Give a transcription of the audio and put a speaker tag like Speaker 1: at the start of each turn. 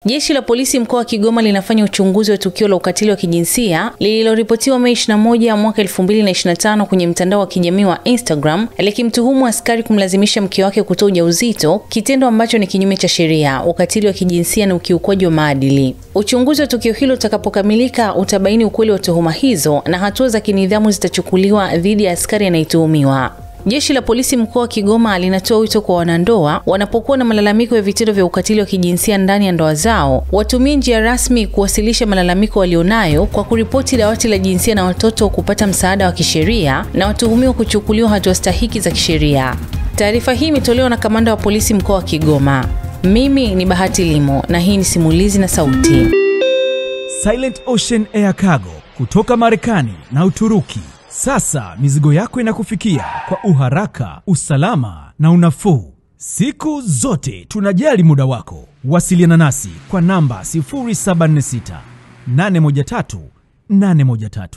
Speaker 1: Jeshi la polisi mkoa wa Kigoma linafanya uchunguzi wa tukio la ukatili wa kijinsia lililoripotiwa Mei 21 mwaka 2025 kwenye mtandao wa kijamii wa Instagram, likimtuhumu askari kumlazimisha mke wake kutoa ujauzito, kitendo ambacho ni kinyume cha sheria, ukatili wa kijinsia na ukiukwaji wa maadili. Uchunguzi wa tukio hilo utakapokamilika utabaini ukweli wa tuhuma hizo na hatua za kinidhamu zitachukuliwa dhidi ya askari anayetuhumiwa. Jeshi la polisi mkoa wa Kigoma linatoa wito kwa wanandoa wanapokuwa na malalamiko ya vitendo vya ukatili wa kijinsia ndani ya ndoa zao, watumie njia rasmi kuwasilisha malalamiko walionayo kwa kuripoti dawati la jinsia na watoto kupata msaada wa kisheria na watuhumiwa kuchukuliwa hatua stahiki za kisheria. Taarifa hii imetolewa na kamanda wa polisi mkoa wa Kigoma. Mimi ni Bahati Limo na hii ni Simulizi na Sauti.
Speaker 2: Silent Ocean Air Cargo kutoka Marekani na Uturuki. Sasa mizigo yako inakufikia kwa uharaka, usalama na unafuu. Siku zote tunajali muda wako. Wasiliana nasi kwa namba 0746 813 813.